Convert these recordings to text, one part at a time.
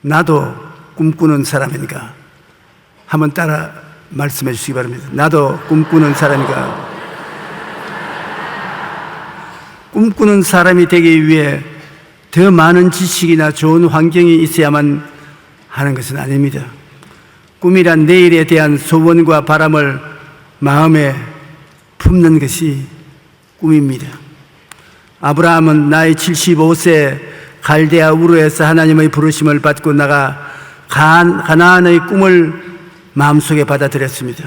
나도 꿈꾸는 사람인가? 한번 따라 말씀해 주시기 바랍니다. 나도 꿈꾸는 사람인가? 꿈꾸는 사람이 되기 위해 더 많은 지식이나 좋은 환경이 있어야만 하는 것은 아닙니다. 꿈이란 내일에 대한 소원과 바람을 마음에 품는 것이 꿈입니다. 아브라함은 나이 75세 갈대아 우르에서 하나님의 부르심을 받고 나가 가나안의 꿈을 마음속에 받아들였습니다.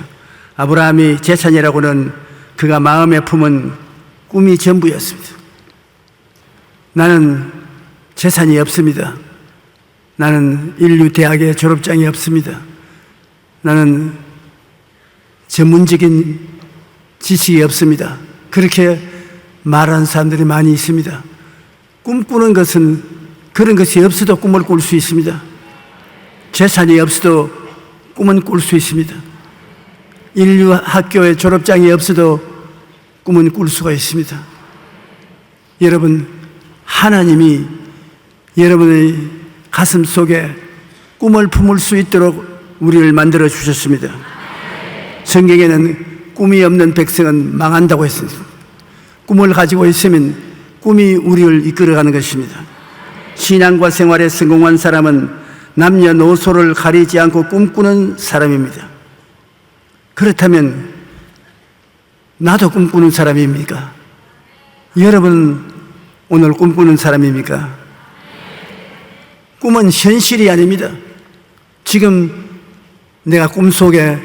아브라함이 재산이라고는 그가 마음에 품은 꿈이 전부였습니다. 나는 재산이 없습니다. 나는 인류 대학의 졸업장이 없습니다. 나는 전문적인 지식이 없습니다. 그렇게 말하는 사람들이 많이 있습니다. 꿈꾸는 것은 그런 것이 없어도 꿈을 꿀 수 있습니다. 재산이 없어도 꿈은 꿀 수 있습니다. 인류 학교의 졸업장이 없어도 꿈은 꿀 수가 있습니다. 여러분, 하나님이 여러분의 가슴 속에 꿈을 품을 수 있도록 우리를 만들어 주셨습니다. 성경에는 꿈이 없는 백성은 망한다고 했습니다. 꿈을 가지고 있으면 꿈이 우리를 이끌어가는 것입니다. 신앙과 생활에 성공한 사람은 남녀노소를 가리지 않고 꿈꾸는 사람입니다. 그렇다면 나도 꿈꾸는 사람입니까? 여러분은 오늘 꿈꾸는 사람입니까? 꿈은 현실이 아닙니다. 지금 내가 꿈속에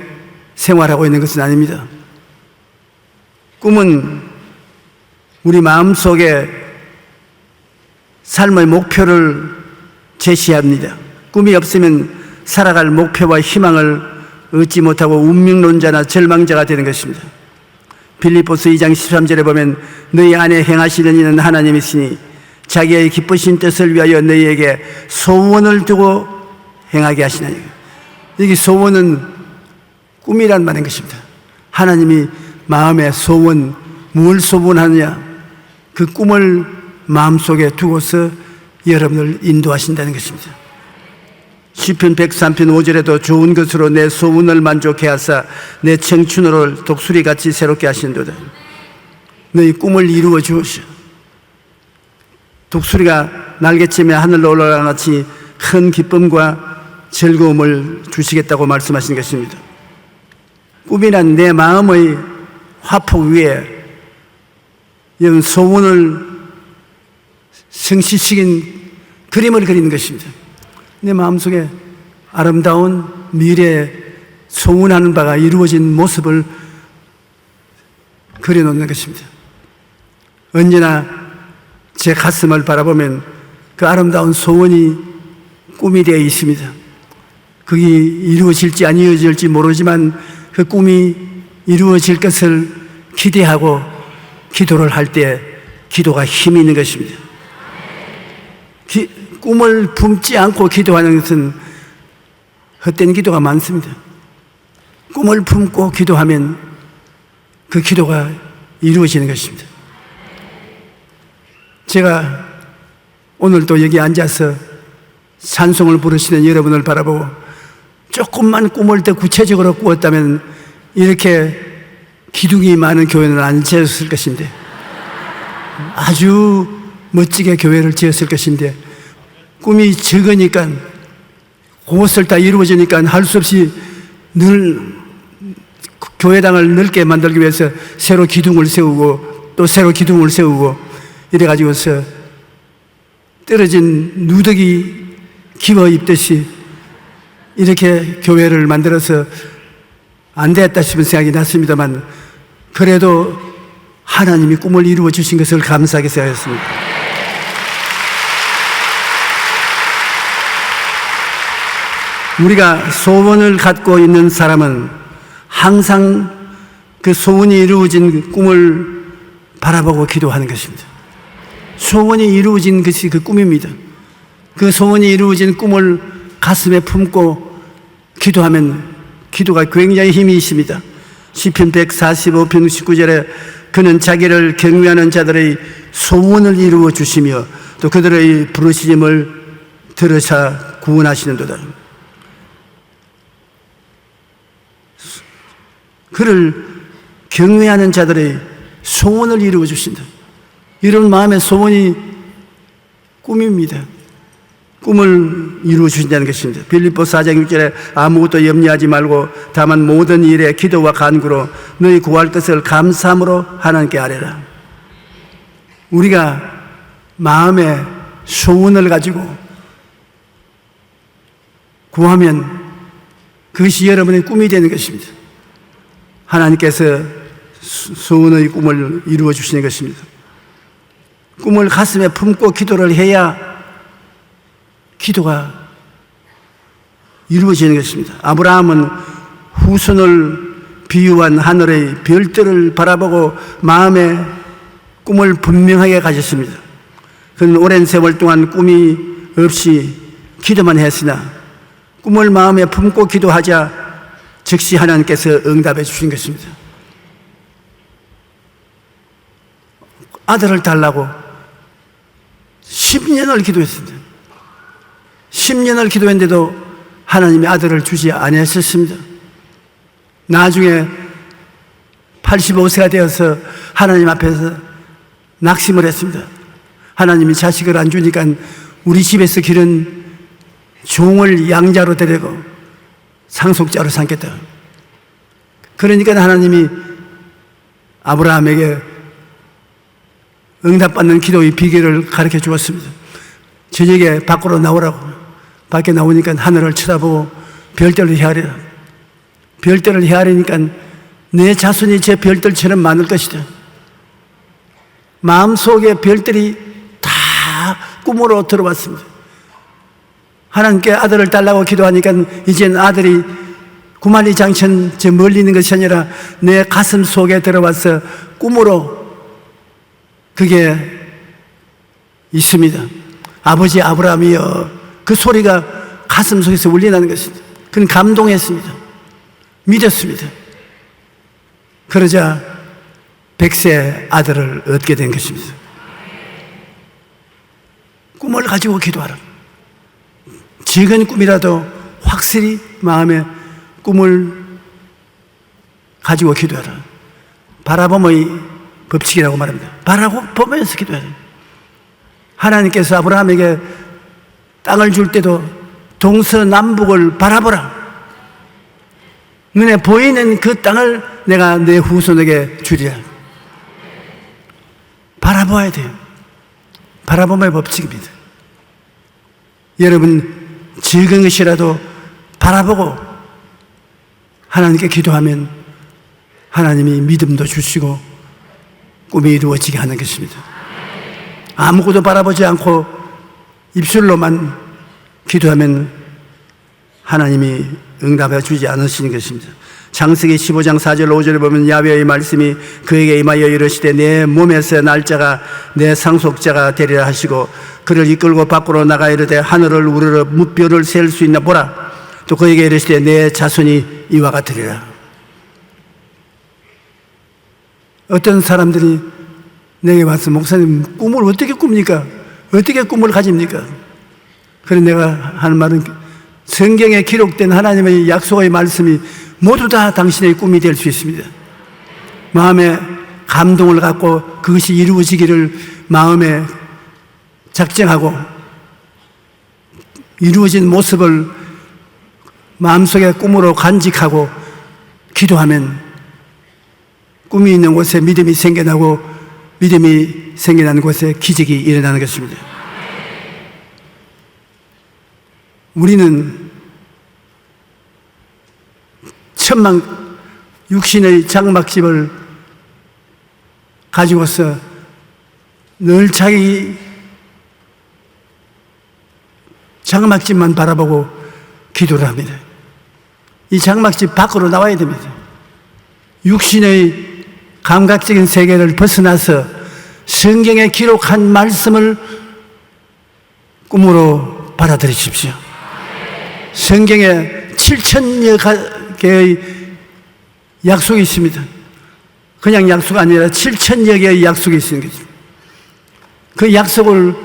생활하고 있는 것은 아닙니다. 꿈은 우리 마음속에 삶의 목표를 제시합니다. 꿈이 없으면 살아갈 목표와 희망을 얻지 못하고 운명론자나 절망자가 되는 것입니다. 빌립보서 2장 13절에 보면 너희 안에 행하시는 이는 하나님이시니 자기의 기쁘신 뜻을 위하여 너희에게 소원을 두고 행하게 하시나니. 여기 소원은 꿈이란 말인 것입니다. 하나님이 마음에 소원, 무엇을 소원하느냐, 그 꿈을 마음속에 두고서 여러분을 인도하신다는 것입니다. 시편 103편 5절에도 좋은 것으로 내 소원을 만족해 하사 내 청춘을 독수리같이 새롭게 하신도다. 너희 꿈을 이루어 주시오. 독수리가 날개치며 하늘로 올라가는 같이 큰 기쁨과 즐거움을 주시겠다고 말씀하신 것입니다. 꿈이란 내 마음의 화폭 위에 이런 소원을 성취시킨 그림을 그리는 것입니다. 내 마음속에 아름다운 미래에 소원하는 바가 이루어진 모습을 그려놓는 것입니다. 언제나 제 가슴을 바라보면 그 아름다운 소원이 꿈이 되어 있습니다. 그게 이루어질지 안 이루어질지 모르지만 그 꿈이 이루어질 것을 기대하고 기도를 할 때 기도가 힘이 있는 것입니다. 꿈을 품지 않고 기도하는 것은 헛된 기도가 많습니다. 꿈을 품고 기도하면 그 기도가 이루어지는 것입니다. 제가 오늘 또 여기 앉아서 찬송을 부르시는 여러분을 바라보고 조금만 꿈을 더 구체적으로 꾸었다면 이렇게 기둥이 많은 교회는 안 지었을 것인데, 아주 멋지게 교회를 지었을 것인데, 꿈이 적으니까 그것을 다 이루어지니까 할 수 없이 늘 교회당을 넓게 만들기 위해서 새로 기둥을 세우고 또 새로 기둥을 세우고 이래가지고서 떨어진 누더기 기워 입듯이 이렇게 교회를 만들어서 안 되었다 싶은 생각이 났습니다만, 그래도 하나님이 꿈을 이루어 주신 것을 감사하게 생각했습니다. 우리가 소원을 갖고 있는 사람은 항상 그 소원이 이루어진 꿈을 바라보고 기도하는 것입니다. 소원이 이루어진 것이 그 꿈입니다. 그 소원이 이루어진 꿈을 가슴에 품고 기도하면 기도가 굉장히 힘이 있습니다. 시편 145편 19절에 그는 자기를 경외하는 자들의 소원을 이루어 주시며 또 그들의 부르짖음을 들으사 구원하시는도다. 그를 경외하는 자들의 소원을 이루어 주신다. 이런 마음의 소원이 꿈입니다. 꿈을 이루어 주신다는 것입니다. 빌립보서 4장 6절에 아무것도 염려하지 말고 다만 모든 일에 기도와 간구로 너희 구할 것을 감사함으로 하나님께 아뢰라. 우리가 마음의 소원을 가지고 구하면 그것이 여러분의 꿈이 되는 것입니다. 하나님께서 소원의 꿈을 이루어 주시는 것입니다. 꿈을 가슴에 품고 기도를 해야 기도가 이루어지는 것입니다. 아브라함은 후손을 비유한 하늘의 별들을 바라보고 마음의 꿈을 분명하게 가졌습니다. 그는 오랜 세월 동안 꿈이 없이 기도만 했으나 꿈을 마음에 품고 기도하자 즉시 하나님께서 응답해 주신 것입니다. 아들을 달라고 10년을 기도했습니다. 10년을 기도했는데도 하나님이 아들을 주지 않으셨습니다. 나중에 85세가 되어서 하나님 앞에서 낙심을 했습니다. 하나님이 자식을 안 주니까 우리 집에서 기른 종을 양자로 데리고 상속자로 삼겠다. 그러니까 하나님이 아브라함에게 응답받는 기도의 비결을 가르쳐 주었습니다. 저녁에 밖으로 나오라고. 밖에 나오니까 하늘을 쳐다보고 별들을 헤아리라. 별들을 헤아리니까 내 자손이 제 별들처럼 많을 것이다. 마음속에 별들이 다 꿈으로 들어왔습니다. 하나님께 아들을 달라고 기도하니까 이젠 아들이 구만리 장천 저 멀리 있는 것이 아니라 내 가슴 속에 들어와서 꿈으로 그게 있습니다. 아버지 아브라함이여. 그 소리가 가슴 속에서 울려나는 것입니다. 그는 감동했습니다. 믿었습니다. 그러자 100세 아들을 얻게 된 것입니다. 꿈을 가지고 기도하라. 작은 꿈이라도 확실히 마음에 꿈을 가지고 기도하라. 바라봄의 법칙이라고 말합니다. 바라보면서 기도해야 돼요. 하나님께서 아브라함에게 땅을 줄 때도 동서남북을 바라보라. 눈에 보이는 그 땅을 내가 내 후손에게 주리라. 바라봐야 돼요. 바라봄의 법칙입니다. 여러분 적은 것이라도 바라보고 하나님께 기도하면 하나님이 믿음도 주시고 꿈이 이루어지게 하는 것입니다. 아무것도 바라보지 않고 입술로만 기도하면 하나님이 응답해 주지 않으시는 것입니다. 창세기 15장 4절 5절에 보면 야훼의 말씀이 그에게 임하여 이르시되 내 몸에서 날짜가 내 상속자가 되리라 하시고 그를 이끌고 밖으로 나가 이르되 하늘을 우러러 무별을 셀 수 있나 보라. 또 그에게 이르시되 내 자손이 이와 같으리라. 어떤 사람들이 내게 와서 목사님 꿈을 어떻게 꿉니까? 어떻게 꿈을 가집니까? 그래서 내가 하는 말은 성경에 기록된 하나님의 약속의 말씀이 모두 다 당신의 꿈이 될 수 있습니다. 마음에 감동을 갖고 그것이 이루어지기를 마음에 작정하고 이루어진 모습을 마음속에 꿈으로 간직하고 기도하면 꿈이 있는 곳에 믿음이 생겨나고 믿음이 생겨나는 곳에 기적이 일어나는 것입니다. 우리는 천막 육신의 장막집을 가지고서 늘 자기 장막집만 바라보고 기도를 합니다. 이 장막집 밖으로 나와야 됩니다. 육신의 감각적인 세계를 벗어나서 성경에 기록한 말씀을 꿈으로 받아들이십시오. 성경에 7,000여 개의 약속이 있습니다. 그냥 약속이 아니라 7,000여 개의 약속이 있는 거죠. 그 약속을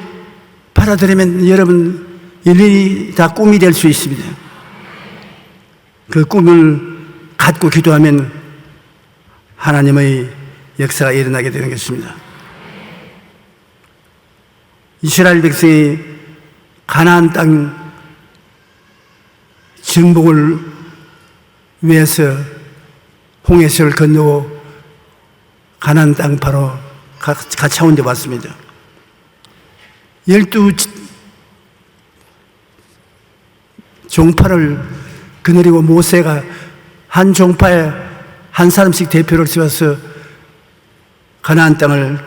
받아들이면 여러분 일일이 다 꿈이 될 수 있습니다. 그 꿈을 갖고 기도하면 하나님의 역사가 일어나게 되는 것입니다. 이스라엘 백성이 가나안 땅 정복을 위해서 홍해서를 건너고 가나안 땅 바로 가차온 데 왔습니다. 12 종파를 거느리고 모세가 한 종파에 한 사람씩 대표를 세워서 가나안 땅을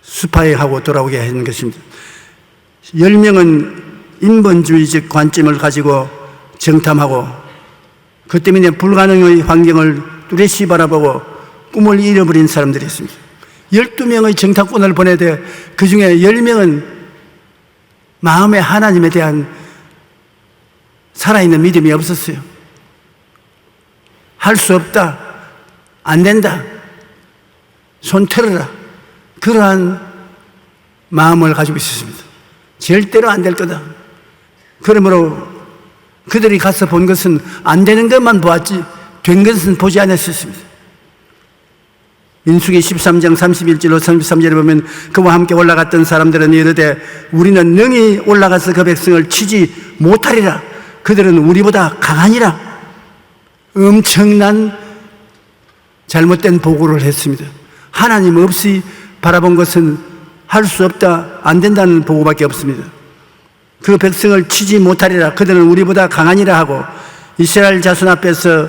수파해하고 돌아오게 하는 것입니다. 10명은 인본주의적 관점을 가지고 정탐하고 그 때문에 불가능의 환경을 뚜렷이 바라보고 꿈을 잃어버린 사람들이 있습니다. 12명의 정탐꾼을 보내되 그 중에 10명은 마음에 하나님에 대한 살아있는 믿음이 없었어요. 할 수 없다, 안 된다, 손 털어라, 그러한 마음을 가지고 있었습니다. 절대로 안 될 거다. 그러므로 그들이 가서 본 것은 안 되는 것만 보았지 된 것은 보지 않았었습니다. 민수기 13장 31절로 33절에 보면 그와 함께 올라갔던 사람들은 이르되 우리는 능히 올라가서 그 백성을 치지 못하리라. 그들은 우리보다 강하니라. 엄청난 잘못된 보고를 했습니다. 하나님 없이 바라본 것은 할 수 없다, 안 된다는 보고밖에 없습니다. 그 백성을 치지 못하리라. 그들은 우리보다 강하니라 하고 이스라엘 자손 앞에서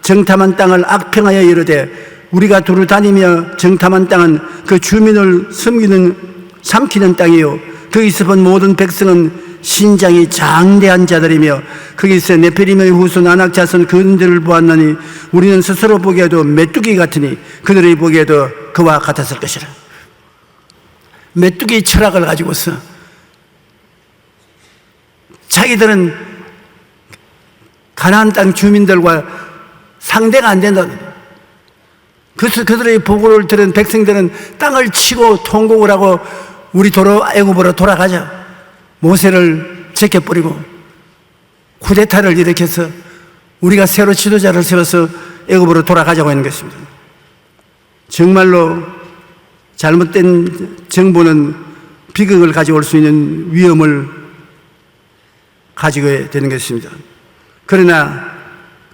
정탐한 땅을 악평하여 이르되 우리가 두루 다니며 정탐한 땅은 그 주민을 삼키는 땅이요 거기서 본 모든 백성은 신장이 장대한 자들이며 거기서 네피림의 후손 아낙 자손 그들을 보았나니 우리는 스스로 보기에도 메뚜기 같으니 그들이 보기에도 그와 같았을 것이라. 메뚜기 철학을 가지고서 자기들은 가나안 땅 주민들과 상대가 안 된다. 그래서 그들의 보고를 들은 백성들은 땅을 치고 통곡을 하고 우리 애굽으로 돌아가자. 모세를 제껴버리고 쿠데타를 일으켜서 우리가 새로 지도자를 세워서 애굽으로 돌아가자고 하는 것입니다. 정말로 잘못된 정보는 비극을 가져올 수 있는 위험을 가지게 되는 것입니다. 그러나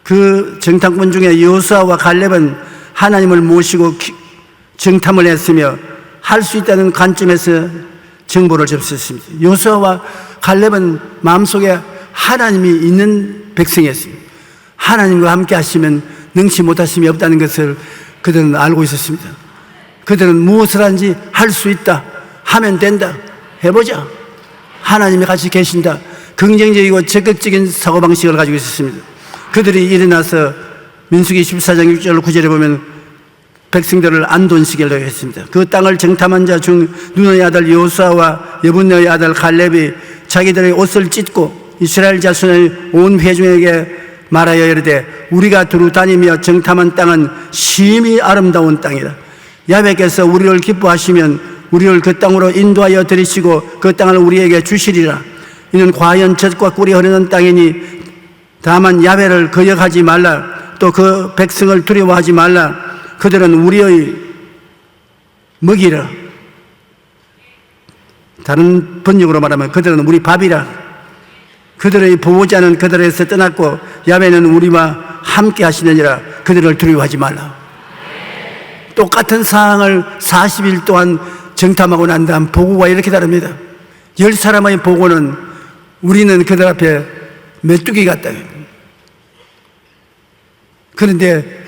그 정탐꾼 중에 여호수아와 갈렙은 하나님을 모시고 정탐을 했으며 할 수 있다는 관점에서 정보를 접수했습니다. 여호수아와 갈렙은 마음속에 하나님이 있는 백성이었습니다. 하나님과 함께 하시면 능치 못하심이 없다는 것을 그들은 알고 있었습니다. 그들은 무엇을 하는지 할 수 있다, 하면 된다, 해보자, 하나님이 같이 계신다, 긍정적이고 적극적인 사고방식을 가지고 있었습니다. 그들이 일어나서 민수기 14장 6절 9절에 보면 백성들을 안돈시키려고 했습니다. 그 땅을 정탐한 자 중 눈의 아들 여호수아와 여분네의 아들 갈렙이 자기들의 옷을 찢고 이스라엘 자손의 온 회중에게 말하여 이르되 우리가 두루 다니며 정탐한 땅은 심히 아름다운 땅이다. 야훼께서 우리를 기뻐하시면 우리를 그 땅으로 인도하여 들이시고 그 땅을 우리에게 주시리라. 이는 과연 젖과 꿀이 흐르는 땅이니 다만 야훼를 거역하지 말라. 또 그 백성을 두려워하지 말라. 그들은 우리의 먹이라. 다른 번역으로 말하면 그들은 우리 밥이라. 그들의 보호자는 그들에서 떠났고 야훼는 우리와 함께 하시느니라. 그들을 두려워하지 말라. 똑같은 상황을 40일 동안 정탐하고 난 다음 보고가 이렇게 다릅니다. 10사람의 보고는 우리는 그들 앞에 메뚜기 같다. 그런데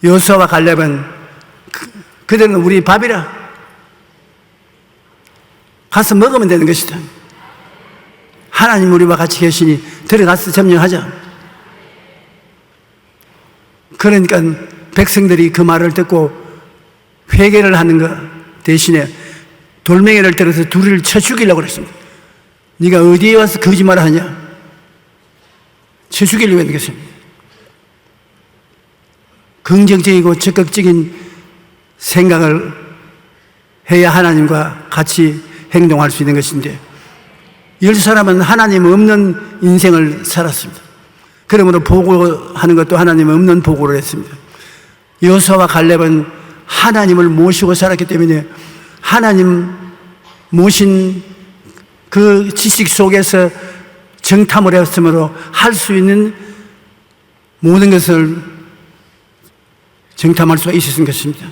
여호수아와 갈렙은 그들은 우리 밥이라. 가서 먹으면 되는 것이다. 하나님 우리와 같이 계시니 들어가서 점령하자. 그러니까 백성들이 그 말을 듣고 회개를 하는 것 대신에 돌멩이를 들어서 둘을 쳐 죽이려고 그랬습니다. 네가 어디에 와서 거짓말을 하냐? 쳐 죽이려고 했는 것입니다. 긍정적이고 적극적인 생각을 해야 하나님과 같이 행동할 수 있는 것인데 사람은 하나님 없는 인생을 살았습니다. 그러므로 보고하는 것도 하나님 없는 보고를 했습니다. 여호수아와 갈렙은 하나님을 모시고 살았기 때문에 하나님 모신 그 지식 속에서 정탐을 했으므로 할 수 있는 모든 것을 정탐할 수가 있었던 것입니다.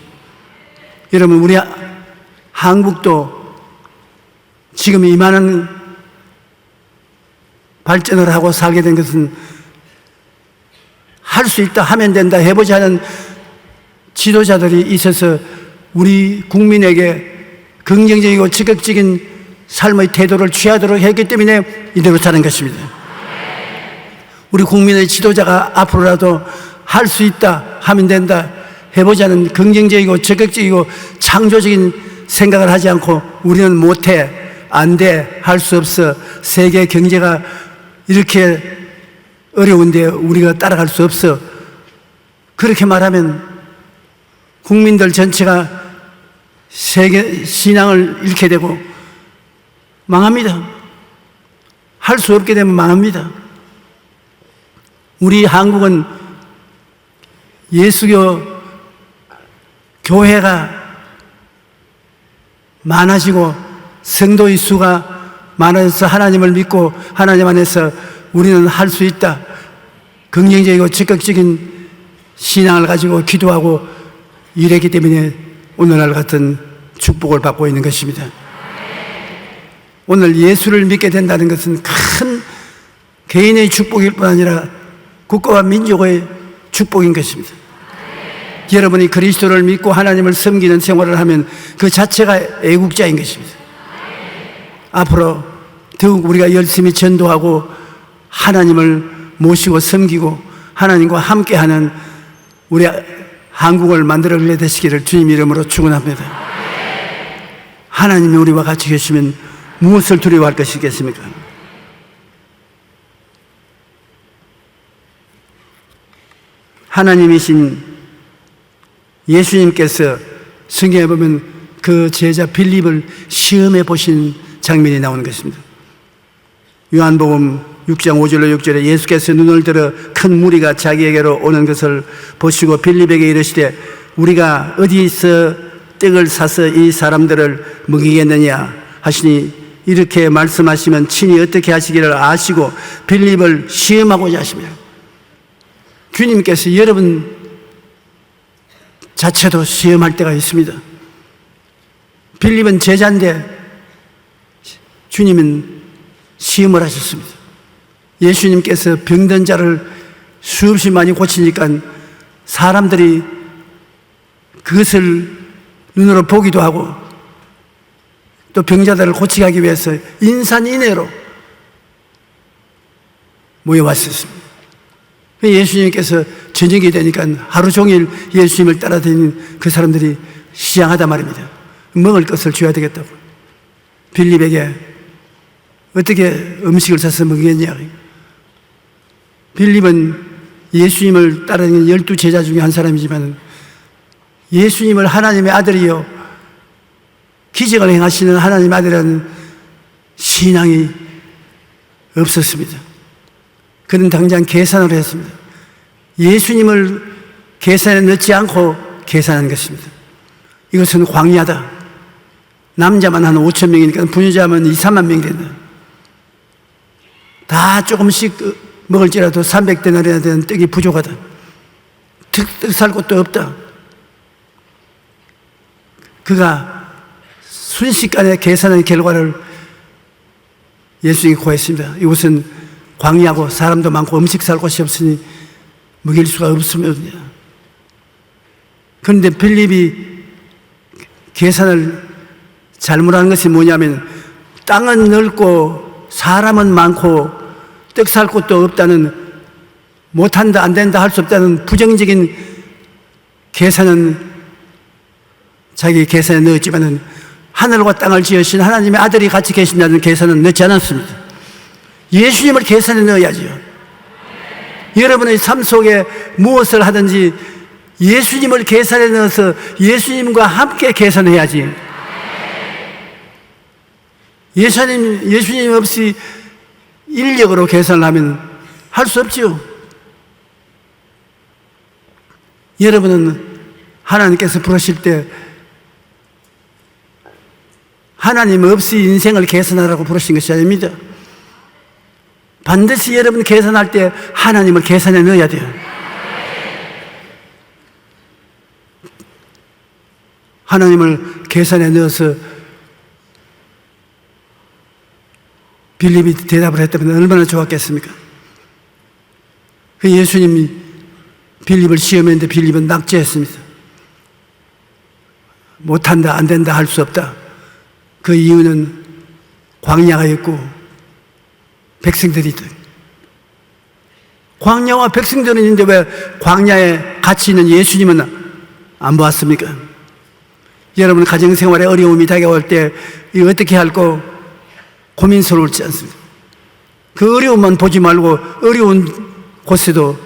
여러분, 우리 한국도 지금 이만한 발전을 하고 살게 된 것은 할 수 있다, 하면 된다, 해보자 하는 지도자들이 있어서 우리 국민에게 긍정적이고 적극적인 삶의 태도를 취하도록 했기 때문에 이대로 사는 것입니다. 우리 국민의 지도자가 앞으로라도 할 수 있다, 하면 된다, 해보자는 긍정적이고 적극적이고 창조적인 생각을 하지 않고 우리는 못해, 안 돼, 할 수 없어, 세계 경제가 이렇게 어려운데 우리가 따라갈 수 없어, 그렇게 말하면 국민들 전체가 세계 신앙을 잃게 되고 망합니다. 할 수 없게 되면 망합니다. 우리 한국은 예수교 교회가 많아지고 성도의 수가 많아져서 하나님을 믿고 하나님 안에서 우리는 할 수 있다, 긍정적이고 적극적인 신앙을 가지고 기도하고 이랬기 때문에 오늘날 같은 축복을 받고 있는 것입니다. 오늘 예수를 믿게 된다는 것은 큰 개인의 축복일 뿐 아니라 국가와 민족의 축복인 것입니다. 여러분이 그리스도를 믿고 하나님을 섬기는 생활을 하면 그 자체가 애국자인 것입니다. 앞으로 더욱 우리가 열심히 전도하고 하나님을 모시고 섬기고 하나님과 함께하는 우리 한국을 만들어내 되시기를 주님 이름으로 축원합니다. 하나님이 우리와 같이 계시면 무엇을 두려워할 것이겠습니까? 하나님이신 예수님께서 성경에 보면 그 제자 빌립을 시험해 보신 장면이 나오는 것입니다. 요한복음 6장 5절로 6절에 예수께서 눈을 들어 큰 무리가 자기에게로 오는 것을 보시고 빌립에게 이르시되 우리가 어디서 떡을 사서 이 사람들을 먹이겠느냐 하시니 이렇게 말씀하시면 친히 어떻게 하시기를 아시고 빌립을 시험하고자 하십니다. 주님께서 여러분 자체도 시험할 때가 있습니다. 빌립은 제자인데 주님은 시험을 하셨습니다. 예수님께서 병든 자를 수없이 많이 고치니까 사람들이 그것을 눈으로 보기도 하고 또 병자들을 고치게 하기 위해서 인산인해로 모여왔었습니다. 예수님께서 저녁이 되니까 하루 종일 예수님을 따라다니는 그 사람들이 시장하단 말입니다. 먹을 것을 줘야 되겠다고. 빌립에게 어떻게 음식을 사서 먹겠냐. 빌립은 예수님을 따르는 12제자 중에 한 사람이지만 예수님을 하나님의 아들이요 기적을 행하시는 하나님의 아들이라는 신앙이 없었습니다. 그는 당장 계산을 했습니다. 예수님을 계산에 넣지 않고 계산한 것입니다. 이것은 광야다. 남자만 한 5천 명이니까 부녀자면 2, 3만 명이 된다. 다 조금씩 먹을지라도 300데나리나 되는 떡이 부족하다. 떡 살 곳도 없다. 그가 순식간에 계산한 결과를 예수님이 고했습니다. 이곳은 광야고 사람도 많고 음식 살 곳이 없으니 먹일 수가 없습니다. 그런데 빌립이 계산을 잘못한 것이 뭐냐면 땅은 넓고 사람은 많고 떡 살 곳도 없다는 못한다 안 된다 할 수 없다는 부정적인 계산은 자기 계산에 넣었지만은 하늘과 땅을 지으신 하나님의 아들이 같이 계신다는 계산은 넣지 않았습니다. 예수님을 계산에 넣어야지요. 여러분의 삶 속에 무엇을 하든지 예수님을 계산에 넣어서 예수님과 함께 계산해야지. 예수님 없이 인력으로 계산을 하면 할 수 없지요. 여러분은 하나님께서 부르실 때 하나님 없이 인생을 계산하라고 부르신 것이 아닙니다. 반드시 여러분 계산할 때 하나님을 계산에 넣어야 돼요. 하나님을 계산에 넣어서 빌립이 대답을 했다면 얼마나 좋았겠습니까? 그 예수님이 빌립을 시험했는데 빌립은 낙제했습니다. 못한다, 안 된다, 할 수 없다. 그 이유는 광야가 있고 백성들이 있다. 광야와 백성들은 있는데 왜 광야에 같이 있는 예수님은 안 보았습니까? 여러분 가정생활에 어려움이 다가올 때 이거 어떻게 할까 고민스러울지 않습니까? 그 어려움만 보지 말고 어려운 곳에도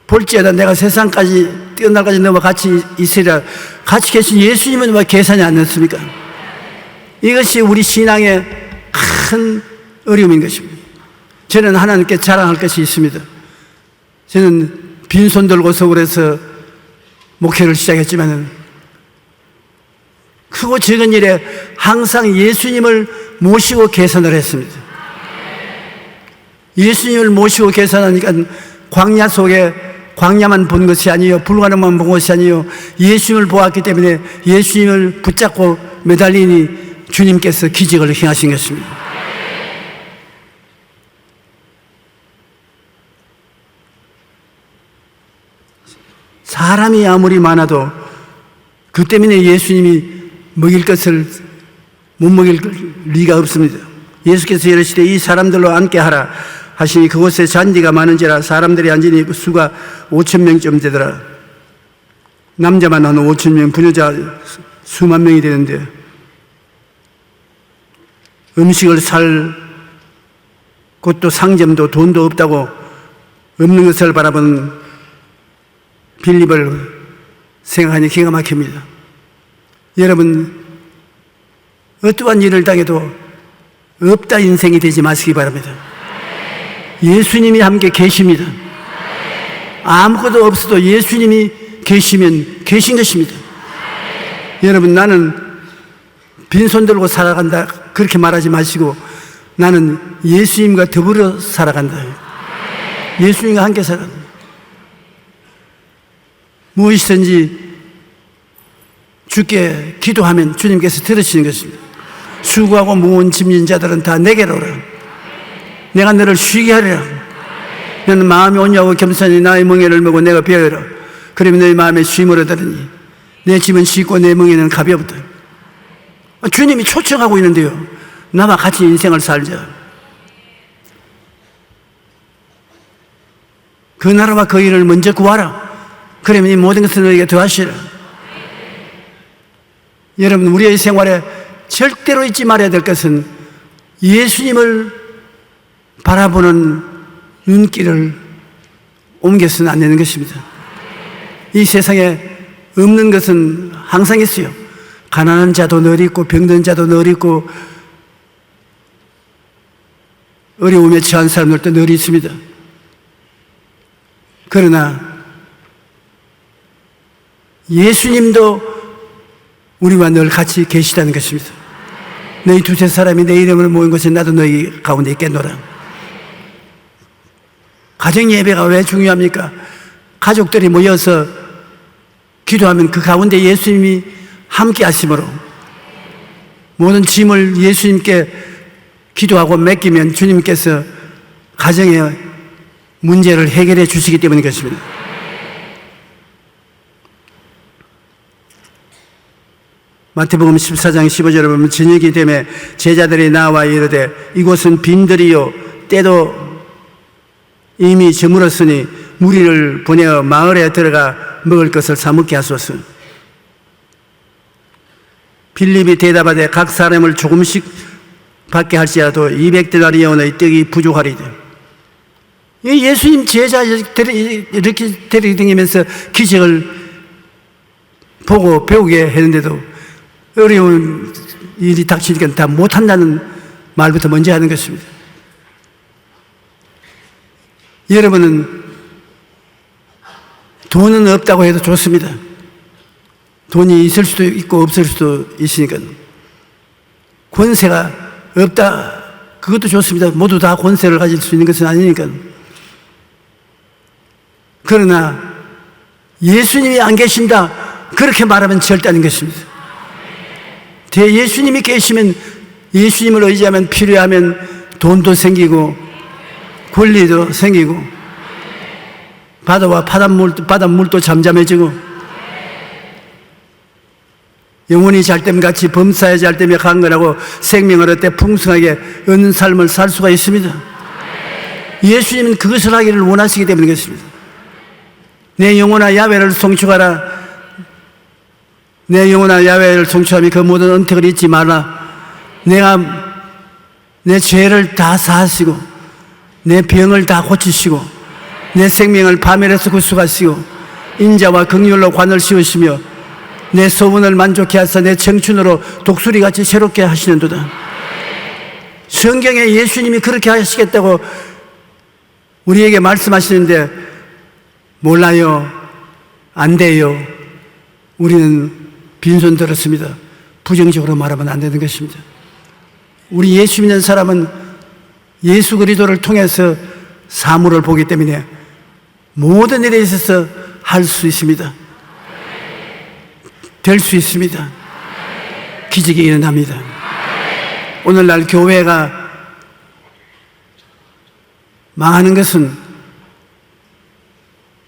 볼지어다 내가 세상까지 뛰어날까지 넘어 같이 있으리라. 같이 계신 예수님은 왜 계산이 안 넣습니까? 이것이 우리 신앙의 큰 어려움인 것입니다. 저는 하나님께 자랑할 것이 있습니다. 저는 빈손 들고 서울에서 목회를 시작했지만 크고 적은 일에 항상 예수님을 모시고 계산을 했습니다. 예수님을 모시고 계산하니까 광야 속에 광야만 본 것이 아니요 불가능만 본 것이 아니요 예수님을 보았기 때문에 예수님을 붙잡고 매달리니 주님께서 기적을 행하신 것입니다. 사람이 아무리 많아도 그 때문에 예수님이 먹일 것을 못 먹일 리가 없습니다. 예수께서 이르시되 이 사람들로 앉게 하라 하시니 그곳에 잔디가 많은지라 사람들이 앉으니 그 수가 5,000명쯤 되더라. 남자만 한 5,000명, 부녀자 수만 명이 되는데 음식을 살 곳도 상점도 돈도 없다고 없는 것을 바라본 빌립을 생각하니 기가 막힙니다. 여러분 어떠한 일을 당해도 없다 인생이 되지 마시기 바랍니다. 예수님이 함께 계십니다. 아무것도 없어도 예수님이 계시면 계신 것입니다. 여러분 나는 빈손 들고 살아간다 그렇게 말하지 마시고 나는 예수님과 더불어 살아간다. 예수님과 함께 살아간다. 무엇이든지 주께 기도하면 주님께서 들으시는 것입니다. 수고하고 무거운 짐진 자들은 다 내게로 오라. 내가 너를 쉬게 하리라. 너는 마음이 온유하고 겸손히 나의 멍에를 메고 내가 배우라. 그러면 너의 마음에 쉼을 얻으리니 내 짐은 쉽고 내 멍에는 가볍다. 주님이 초청하고 있는데요. 나와 같이 인생을 살자. 그 나라와 그 일을 먼저 구하라. 그러면 이 모든 것을 너에게 더하시라. 여러분 우리의 생활에 절대로 잊지 말아야 될 것은 예수님을 바라보는 눈길을 옮겨서는 안 되는 것입니다. 이 세상에 없는 것은 항상 있어요. 가난한 자도 늘 있고 병든 자도 늘 있고 어려움에 처한 사람들도 늘 있습니다. 그러나 예수님도 우리와 늘 같이 계시다는 것입니다. 너희 두세 사람이 내 이름으로 모인 곳에 나도 너희 가운데 있겠노라. 가정 예배가 왜 중요합니까? 가족들이 모여서 기도하면 그 가운데 예수님이 함께 하심으로 모든 짐을 예수님께 기도하고 맡기면 주님께서 가정의 문제를 해결해 주시기 때문인 것입니다. 마태복음 14장 15절에 보면 저녁이 되매 제자들이 나와 이르되 이곳은 빈들이요 때도 이미 저물었으니 무리를 보내어 마을에 들어가 먹을 것을 사 먹게 하소서. 빌립이 대답하되 각 사람을 조금씩 받게 할지라도 200데나리온의 떡이 부족하리다. 예수님 제자 이렇게 데리다니면서 기적을 보고 배우게 했는데도 어려운 일이 닥치니까 다 못한다는 말부터 먼저 하는 것입니다. 여러분은 돈은 없다고 해도 좋습니다. 돈이 있을 수도 있고 없을 수도 있으니까. 권세가 없다, 그것도 좋습니다. 모두 다 권세를 가질 수 있는 것은 아니니까. 그러나 예수님이 안 계신다, 그렇게 말하면 절대 아닌 것입니다. 예수님이 계시면, 예수님을 의지하면, 필요하면 돈도 생기고 권리도 생기고 바다와 바닷물도 잠잠해지고 영혼이 잘됨 같이 범사에 잘됨에 강건하고 생명을 얻되 풍성하게 얻는 삶을 살 수가 있습니다. 예수님은 그것을 하기를 원하시기 때문에 그렇습니다. 내 영혼아 야훼를 송축하라. 내 영혼아 야훼를 송축하며 그 모든 언택을 잊지 말라. 내가 내 죄를 다 사하시고 내 병을 다 고치시고 내 생명을 파멸해서 구속하시고 인자와 긍휼로 관을 씌우시며 내 소원을 만족케 하사 내 청춘으로 독수리같이 새롭게 하시는도다. 성경에 예수님이 그렇게 하시겠다고 우리에게 말씀하시는데 몰라요, 안 돼요, 우리는 빈손 들었습니다. 부정적으로 말하면 안 되는 것입니다. 우리 예수 믿는 사람은 예수 그리스도를 통해서 사물을 보기 때문에 모든 일에 있어서 할 수 있습니다. 될 수 있습니다. 기적이 일어납니다. 오늘날 교회가 망하는 것은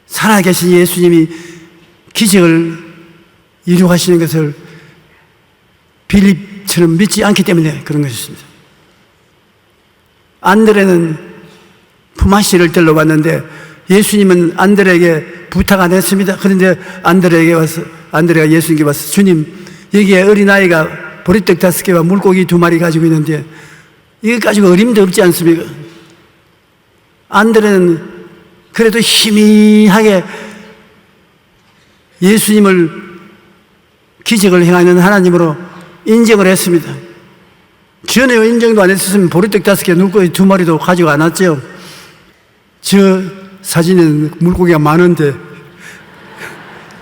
살아계신 예수님이 기적을 이루하시는 것을 빌립처럼 믿지 않기 때문에 그런 것입니다. 안드레는 품앗이를 들러 왔는데 예수님은 안드레에게 부탁 안 했습니다. 그런데 안드레가 예수님께 와서 주님, 여기에 어린아이가 보리떡 5개와 물고기 2마리 가지고 있는데 이거 가지고 어림도 없지 않습니까? 안드레는 그래도 희미하게 예수님을 기적을 행하는 하나님으로 인정을 했습니다. 전혀 인정도 안 했으면 보리떡 5개, 물고기 2마리도 가지고 안 왔죠. 저 사진에는 물고기가 많은데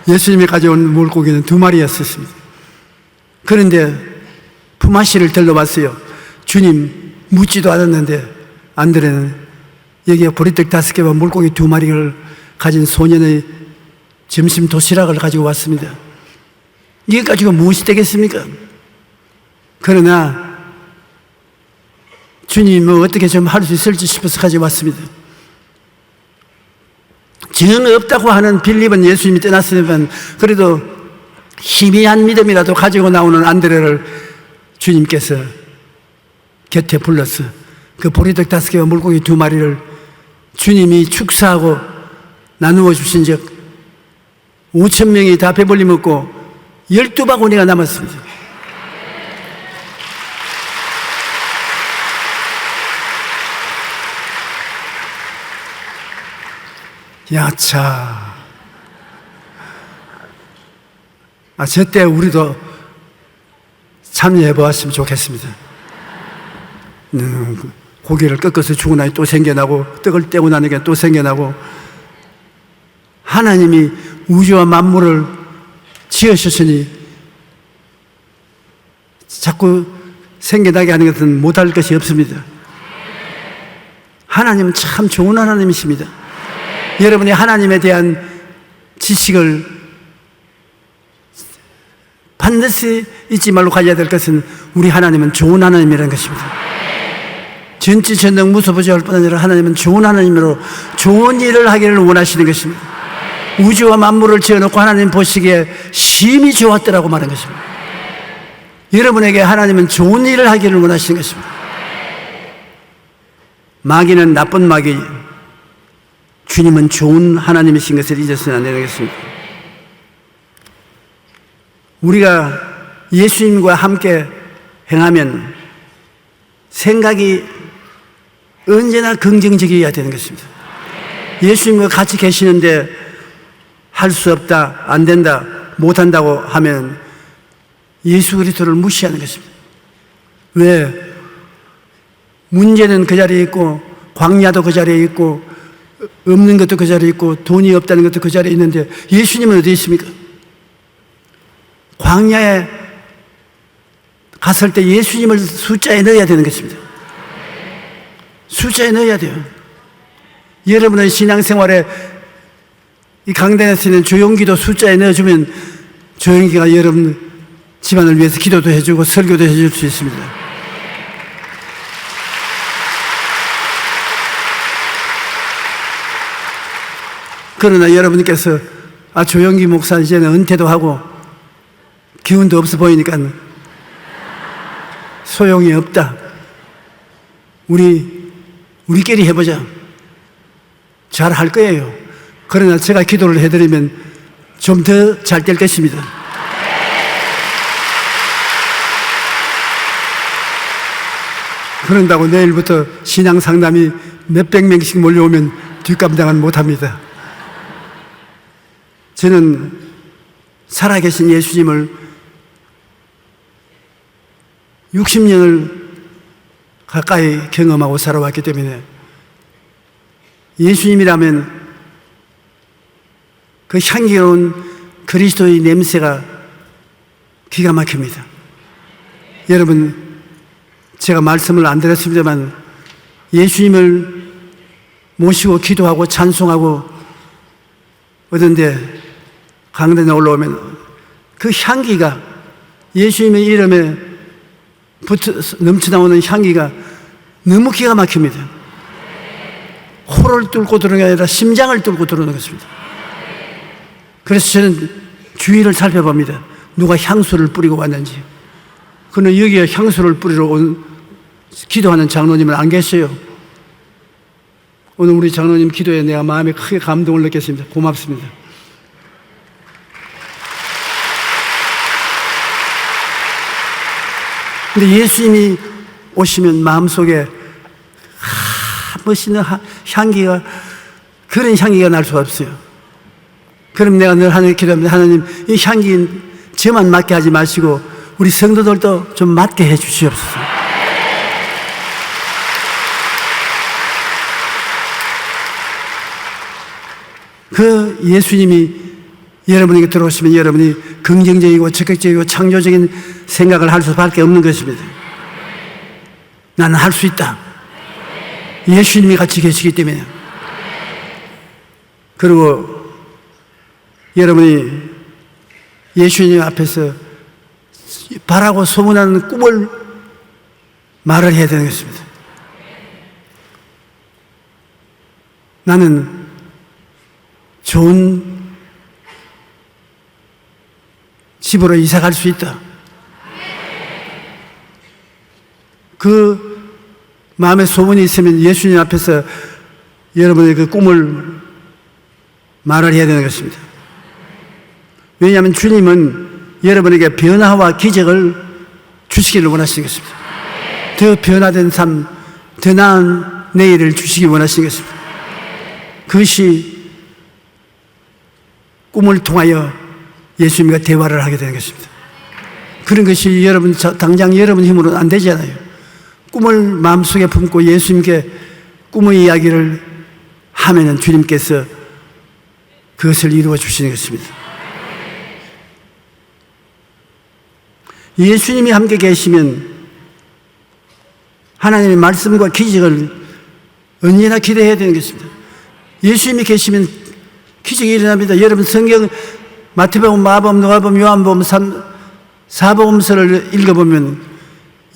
예수님이 가져온 물고기는 2마리였습니다. 그런데 품앗이를 들러봤어요. 주님, 묻지도 않았는데 안드레는 여기에 보리떡 5개와 물고기 2마리를 가진 소년의 점심 도시락을 가지고 왔습니다. 이게 가지고 무엇이 되겠습니까? 그러나 주님은 어떻게 좀 할 수 있을지 싶어서 가지고 왔습니다. 정 없다고 하는 빌립은 예수님이 떠났으면 그래도 희미한 믿음이라도 가지고 나오는 안드레를 주님께서 곁에 불러서 그 보리떡 5개와 물고기 2마리를 주님이 축사하고 나누어 주신 적 5,000명이 다 배불리 먹고 12바구니가 남았습니다. 야차. 저때 우리도 참여해 보았으면 좋겠습니다. 고기를 꺾어서 주고 나니 또 생겨나고, 떡을 떼고 나니까 또 생겨나고, 하나님이 우주와 만물을 지으셨으니 자꾸 생겨나게 하는 것은 못할 것이 없습니다. 하나님은 참 좋은 하나님이십니다. 여러분이 하나님에 대한 지식을 반드시 잊지 말고 가져야 될 것은 우리 하나님은 좋은 하나님이라는 것입니다. 전지전능 무소부지할 뿐 아니라 하나님은 좋은 하나님으로 좋은 일을 하기를 원하시는 것입니다. 우주와 만물을 지어놓고 하나님 보시기에 심히 좋았더라고 말한 것입니다. 여러분에게 하나님은 좋은 일을 하기를 원하시는 것입니다. 마귀는 나쁜 마귀, 주님은 좋은 하나님이신 것을 잊어서는 안 되겠습니다. 우리가 예수님과 함께 행하면 생각이 언제나 긍정적이어야 되는 것입니다. 예수님과 같이 계시는데 할 수 없다, 안 된다, 못한다고 하면 예수 그리스도를 무시하는 것입니다. 왜? 문제는 그 자리에 있고, 광야도 그 자리에 있고, 없는 것도 그 자리에 있고, 돈이 없다는 것도 그 자리에 있는데 예수님은 어디 있습니까? 광야에 갔을 때 예수님을 숫자에 넣어야 되는 것입니다. 숫자에 넣어야 돼요. 여러분의 신앙생활에 이 강단에서 있는 조용기도 숫자에 넣어주면 조용기가 여러분 집안을 위해서 기도도 해주고 설교도 해줄 수 있습니다. 그러나 여러분께서 조용기 목사 이제는 은퇴도 하고 기운도 없어 보이니까 소용이 없다. 우리끼리 해보자. 잘 할 거예요. 그러나 제가 기도를 해드리면 좀 더 잘 될 것입니다. 그런다고 내일부터 신앙 상담이 몇백 명씩 몰려오면 뒷감당은 못합니다. 저는 살아계신 예수님을 60년을 가까이 경험하고 살아왔기 때문에 예수님이라면 그 향기로운 그리스도의 냄새가 기가 막힙니다. 여러분, 제가 말씀을 안 드렸습니다만 예수님을 모시고 기도하고 찬송하고 어떤데 강단에 올라오면 그 향기가 예수님의 이름에 넘쳐나오는 향기가 너무 기가 막힙니다. 코를 뚫고 들어오는 게 아니라 심장을 뚫고 들어오는 것입니다. 그래서 저는 주위를 살펴봅니다. 누가 향수를 뿌리고 왔는지. 그는 여기에 향수를 뿌리러 온 기도하는 장로님은 안 계셔요. 오늘 우리 장로님 기도에 내가 마음에 크게 감동을 느꼈습니다. 고맙습니다. 근데 예수님이 오시면 마음속에 멋있는 향기가, 그런 향기가 날 수가 없어요. 그럼 내가 늘 하나님께 기도합니다. 하나님, 이 향기 저만 맡게 하지 마시고 우리 성도들도 좀 맡게 해 주시옵소서. 그 예수님이 여러분에게 들어오시면 여러분이 긍정적이고 적극적이고 창조적인 생각을 할 수밖에 없는 것입니다. 나는 할 수 있다. 예수님이 같이 계시기 때문에. 그리고 여러분이 예수님 앞에서 바라고 소문하는 꿈을 말을 해야 되는 것입니다. 나는 좋은 집으로 이사 갈 수 있다. 그 마음에 소문이 있으면 예수님 앞에서 여러분의 그 꿈을 말을 해야 되는 것입니다. 왜냐하면 주님은 여러분에게 변화와 기적을 주시기를 원하시는 것입니다. 더 변화된 삶, 더 나은 내일을 주시기 원하시는 것입니다. 그것이 꿈을 통하여 예수님과 대화를 하게 되는 것입니다. 그런 것이 여러분, 당장 여러분 힘으로는 안 되잖아요. 꿈을 마음속에 품고 예수님께 꿈의 이야기를 하면은 주님께서 그것을 이루어 주시는 것입니다. 예수님이 함께 계시면 하나님의 말씀과 기적을 언제나 기대해야 되는 것입니다. 예수님이 계시면 기적이 일어납니다. 여러분 성경 마태복음, 마가복음, 누가복음, 요한복음 4복음서를 읽어보면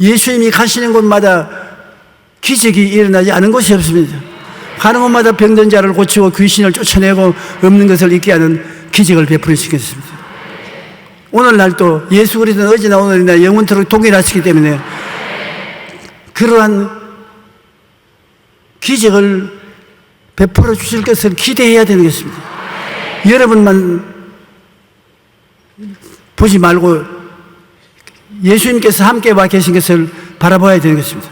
예수님이 가시는 곳마다 기적이 일어나지 않은 곳이 없습니다. 가는 곳마다 병든 자를 고치고 귀신을 쫓아내고 없는 것을 있게 하는 기적을 베풀으시겠습니다. 오늘날도 예수 그리스도는 어제나 오늘이나 영원토록 동일하시기 때문에 그러한 기적을 베풀어 주실 것을 기대해야 되는 것입니다. 여러분만 보지 말고 예수님께서 함께 와 계신 것을 바라봐야 되는 것입니다.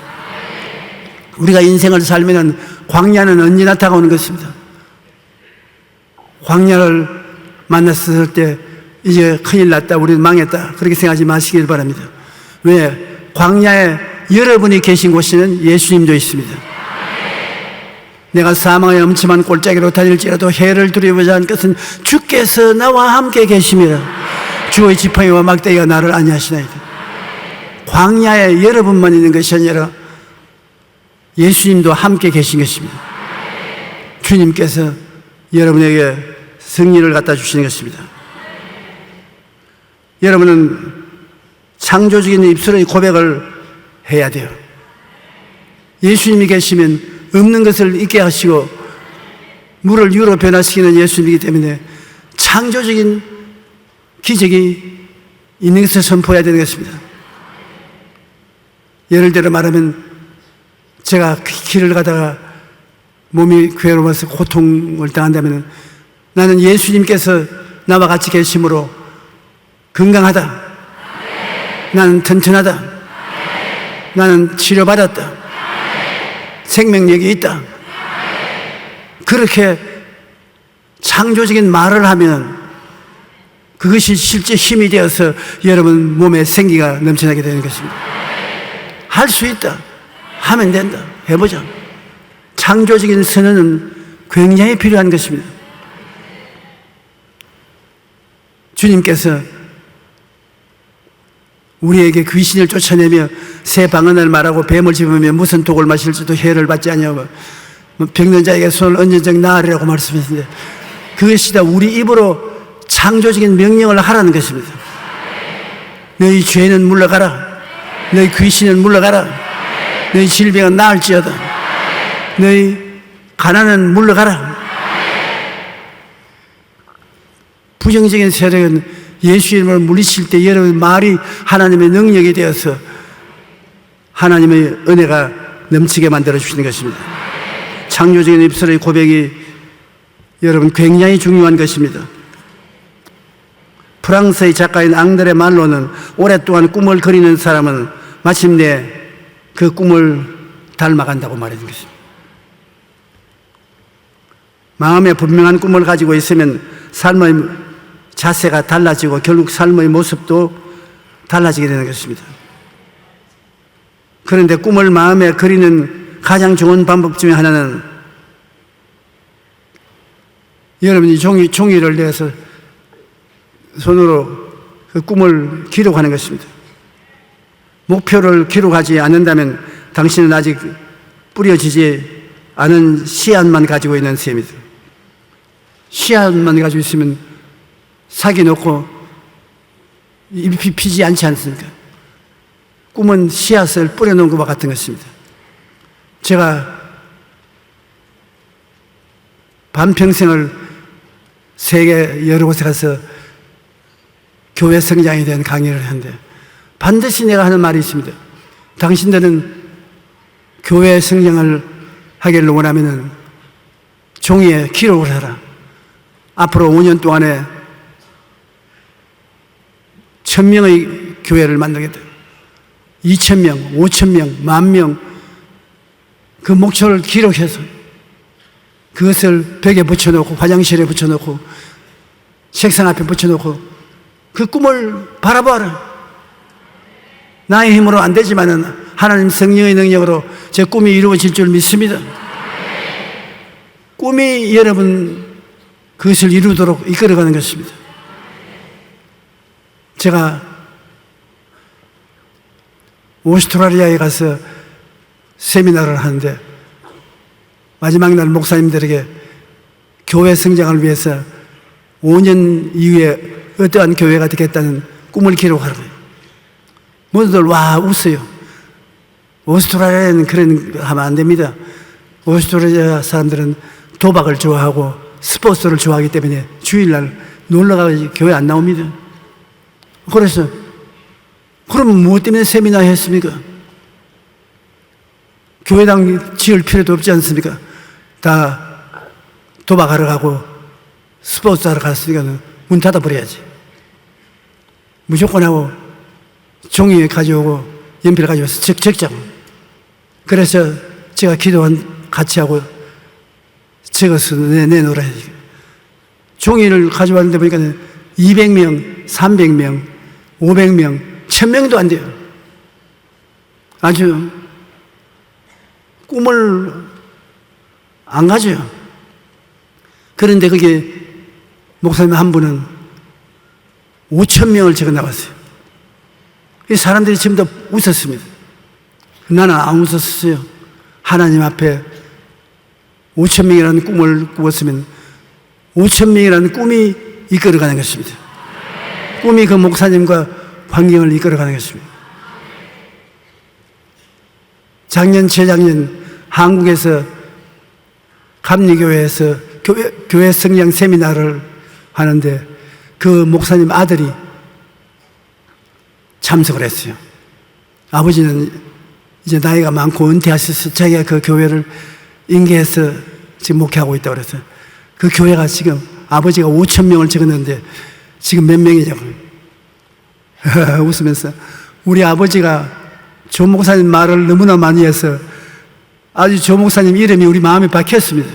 우리가 인생을 살면 광야는 언제나 다가오는 것입니다. 광야를 만났을 때 이제 큰일 났다, 우리는 망했다, 그렇게 생각하지 마시길 바랍니다. 왜? 광야에 여러분이 계신 곳에는 예수님도 있습니다. 내가 사망의 엄침한 골짜기로 다닐지라도 해를 두려워하지 않을 것은 주께서 나와 함께 계심이라. 주의 지팡이와 막대기가 나를 안위하시나이다. 광야에 여러분만 있는 것이 아니라 예수님도 함께 계신 것입니다. 주님께서 여러분에게 승리를 갖다 주시는 것입니다. 여러분은 창조적인 입술의 고백을 해야 돼요. 예수님이 계시면 없는 것을 있게 하시고 물을 유로 변화시키는 예수님이기 때문에 창조적인 기적이 있는 것을 선포해야 되는 것입니다. 예를 들어 말하면 제가 길을 가다가 몸이 괴로워서 고통을 당한다면 나는 예수님께서 나와 같이 계심으로 건강하다, 나는 튼튼하다, 나는 치료받았다, 생명력이 있다, 그렇게 창조적인 말을 하면 그것이 실제 힘이 되어서 여러분 몸에 생기가 넘쳐나게 되는 것입니다. 할 수 있다, 하면 된다, 해보자. 창조적인 선언은 굉장히 필요한 것입니다. 주님께서 우리에게 귀신을 쫓아내며 새 방언을 말하고 뱀을 집으며 무슨 독을 마실지도 해를 받지 아니하고 병든 자에게 손을 얹은 적 나으리라고 말씀했는데 그것이 다 우리 입으로 창조적인 명령을 하라는 것입니다. 너희 죄는 물러가라, 너희 귀신은 물러가라, 너희 질병은 나을지어다, 너희 가난은 물러가라. 부정적인 세력은 예수 이름을 물리칠 때 여러분 말이 하나님의 능력이 되어서 하나님의 은혜가 넘치게 만들어 주시는 것입니다. 창조적인 입술의 고백이 여러분 굉장히 중요한 것입니다. 프랑스의 작가인 앙드레 말로는 오랫동안 꿈을 그리는 사람은 마침내 그 꿈을 닮아간다고 말하는 것입니다. 마음에 분명한 꿈을 가지고 있으면 삶의 자세가 달라지고 결국 삶의 모습도 달라지게 되는 것입니다. 그런데 꿈을 마음에 그리는 가장 좋은 방법 중에 하나는 여러분이 종이를 내서 손으로 그 꿈을 기록하는 것입니다. 목표를 기록하지 않는다면 당신은 아직 뿌려지지 않은 씨앗만 가지고 있는 셈입니다. 씨앗만 가지고 있으면 사기 놓고 잎이 피지 않지 않습니까? 꿈은 씨앗을 뿌려놓은 것과 같은 것입니다. 제가 반평생을 세계 여러 곳에 가서 교회 성장에 대한 강의를 하는데 반드시 내가 하는 말이 있습니다. 당신들은 교회 성장을 하기를 원하면 종이에 기록을 하라. 앞으로 5년 동안에 1000명의 교회를 만들겠다. 2000명, 5000명, 10,000명 그 목표를 기록해서 그것을 벽에 붙여놓고 화장실에 붙여놓고 책상 앞에 붙여놓고 그 꿈을 바라보아라. 나의 힘으로 안 되지만은 하나님 성령의 능력으로 제 꿈이 이루어질 줄 믿습니다. 꿈이 여러분 그것을 이루도록 이끌어가는 것입니다. 제가 오스트라리아에 가서 세미나를 하는데 마지막 날 목사님들에게 교회 성장을 위해서 5년 이후에 어떠한 교회가 되겠다는 꿈을 기록하라고요. 모두들 와 웃어요. 오스트라리아에는 그런 거 하면 안 됩니다. 오스트라리아 사람들은 도박을 좋아하고 스포츠를 좋아하기 때문에 주일날 놀러가서 교회 안 나옵니다. 그래서 그럼 무엇 때문에 세미나 했습니까? 교회당 지을 필요도 없지 않습니까? 다 도박하러 가고 스포츠 하러 갔으니까 문 닫아버려야지. 무조건 하고 종이 가져오고 연필 가져와서 적자고. 그래서 제가 같이 하고 적어서 내놓으라야지. 종이를 가져왔는데 보니까 200명, 300명, 500명, 1000명도 안 돼요. 아주 꿈을 안 가져요. 그런데 거기에 목사님 한 분은 5,000명을 적어 나왔어요. 이 사람들이 전부 다 웃었습니다. 나는 안 웃었어요. 하나님 앞에 5,000명이라는 꿈을 꾸었으면 5,000명이라는 꿈이 이끌어가는 것입니다. 꿈이 그 목사님과 환경을 이끌어가는 것입니다. 작년, 재작년 한국에서 감리교회에서 교회 성장 세미나를 하는데 그 목사님 아들이 참석을 했어요. 아버지는 이제 나이가 많고 은퇴하셔서 자기가 그 교회를 인계해서 지금 목회하고 있다고 그래서 그 교회가 지금 아버지가 5,000명을 적었는데 지금 몇 명이냐고 웃으면서 우리 아버지가 조 목사님 말을 너무나 많이 해서 아주 조 목사님 이름이 우리 마음에 박혔습니다.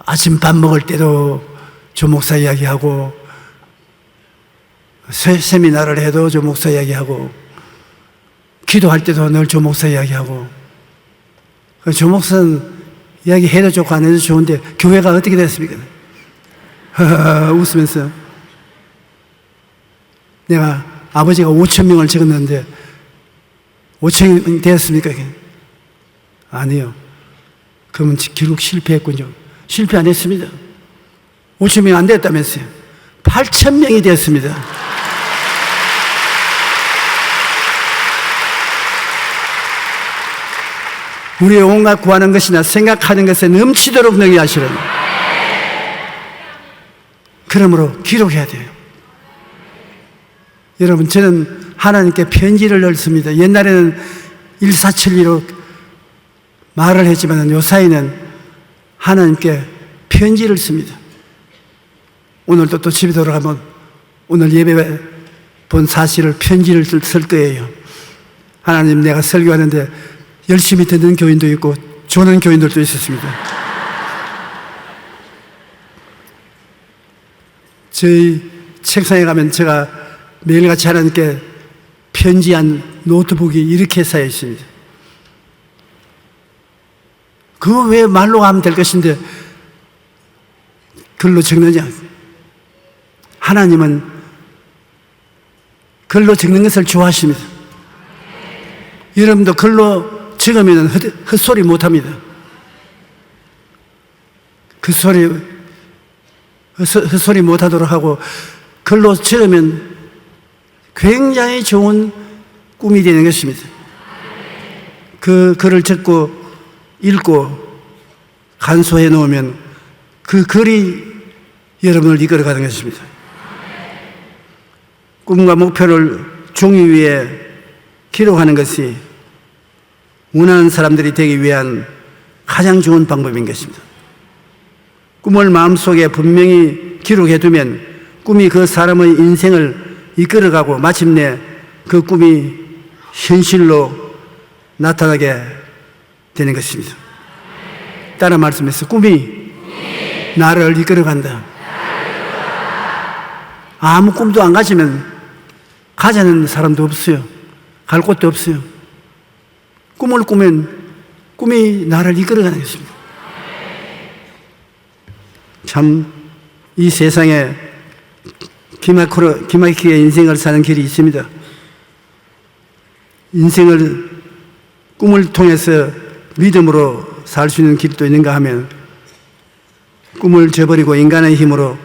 아침 밥 먹을 때도 조 목사 이야기하고 세미나를 해도 조 목사 이야기하고 기도할 때도 늘 조 목사 이야기하고 조 목사는 이야기해도 좋고 안 해도 좋은데 교회가 어떻게 됐습니까? 웃으면서 내가 아버지가 5,000명을 적었는데 5,000명이 되었습니까? 아니요. 그러면 결국 실패했군요. 실패 안 했습니다. 5,000명이 안 됐다면서요. 8,000명이 됐습니다. 우리의 온갖 구하는 것이나 생각하는 것에 넘치도록 능히 하시는 그러므로 기록해야 돼요. 여러분, 저는 하나님께 편지를 넣습니다. 옛날에는 1472로 말을 했지만 요사이는 하나님께 편지를 씁니다. 오늘도 또 집에 돌아가면 오늘 예배 본 사실을 편지를 쓸 거예요. 하나님, 내가 설교하는데 열심히 듣는 교인도 있고 조는 교인들도 있었습니다. 저희 책상에 가면 제가 매일같이 하나님께 편지한 노트북이 이렇게 쌓여 있습니다. 그거 왜 말로 하면 될 것인데 글로 적느냐? 하나님은 글로 적는 것을 좋아하십니다. 여러분도 글로 적으면 헛소리 못합니다. 헛소리 못하도록 하고 글로 적으면 굉장히 좋은 꿈이 되는 것입니다. 그 글을 적고 읽고 간소해 놓으면 그 글이 여러분을 이끌어가는 것입니다. 꿈과 목표를 종이 위에 기록하는 것이 원하는 사람들이 되기 위한 가장 좋은 방법인 것입니다. 꿈을 마음속에 분명히 기록해두면 꿈이 그 사람의 인생을 이끌어가고 마침내 그 꿈이 현실로 나타나게 되는 것입니다. 따라 말씀해서 꿈이 나를 이끌어간다. 아무 꿈도 안 가지면 가자는 사람도 없어요. 갈 곳도 없어요. 꿈을 꾸면 꿈이 나를 이끌어가는 것입니다. 참 이 세상에 기막히게 인생을 사는 길이 있습니다. 인생을 꿈을 통해서 믿음으로 살 수 있는 길도 있는가 하면 꿈을 저버리고 인간의 힘으로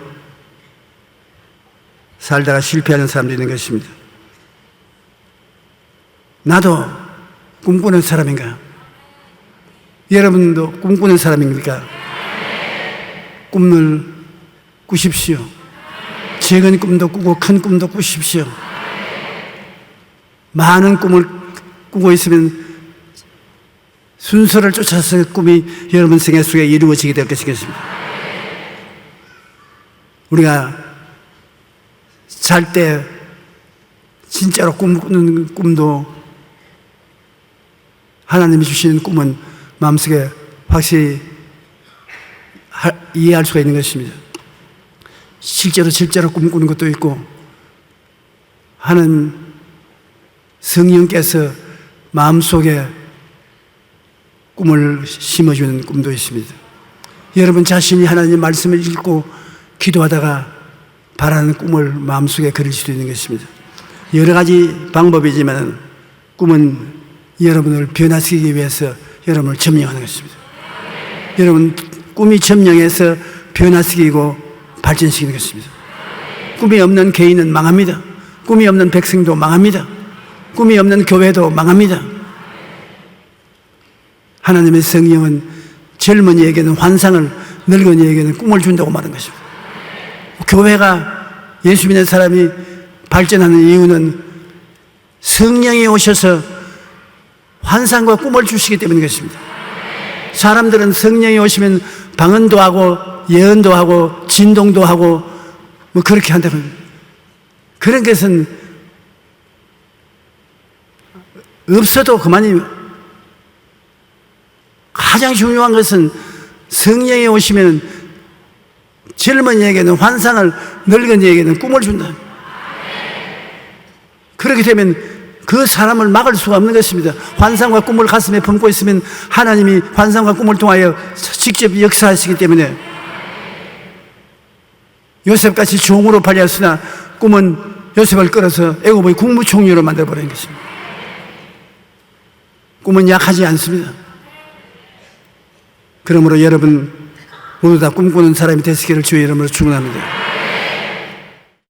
살다가 실패하는 사람도 있는 것입니다. 나도 꿈꾸는 사람인가? 여러분도 꿈꾸는 사람입니까? 꿈을 꾸십시오. 작은 꿈도 꾸고 큰 꿈도 꾸십시오. 많은 꿈을 꾸고 있으면 순서를 쫓아서 꿈이 여러분 생애 속에 이루어지게 될 것이겠습니다. 우리가 잘 때 진짜로 꿈꾸는 꿈도 하나님이 주시는 꿈은 마음속에 확실히 이해할 수가 있는 것입니다. 실제로 꿈꾸는 것도 있고 하나님 성령께서 마음속에 꿈을 심어주는 꿈도 있습니다. 여러분 자신이 하나님의 말씀을 읽고 기도하다가 바라는 꿈을 마음속에 그릴 수도 있는 것입니다. 여러 가지 방법이지만 꿈은 여러분을 변화시키기 위해서 여러분을 점령하는 것입니다. 여러분 꿈이 점령해서 변화시키고 발전시키는 것입니다. 꿈이 없는 개인은 망합니다. 꿈이 없는 백성도 망합니다. 꿈이 없는 교회도 망합니다. 하나님의 성령은 젊은이에게는 환상을, 늙은이에게는 꿈을 준다고 말한 것입니다. 교회가 예수 믿는 사람이 발전하는 이유는 성령이 오셔서 환상과 꿈을 주시기 때문인 것입니다. 사람들은 성령이 오시면 방언도 하고 예언도 하고 진동도 하고 뭐 그렇게 한다고 합니다. 그런 것은 없어도 그만이에요. 가장 중요한 것은 성령이 오시면 젊은이에게는 환상을, 늙은이에게는 꿈을 준다. 그렇게 되면 그 사람을 막을 수가 없는 것입니다. 환상과 꿈을 가슴에 품고 있으면 하나님이 환상과 꿈을 통하여 직접 역사하시기 때문에 요셉같이 종으로 팔렸으나 꿈은 요셉을 끌어서 애굽의 국무총리로 만들어버린 것입니다. 꿈은 약하지 않습니다. 그러므로 여러분 모두 다 꿈꾸는 사람이 되시기를 주의 이름으로 축원합니다.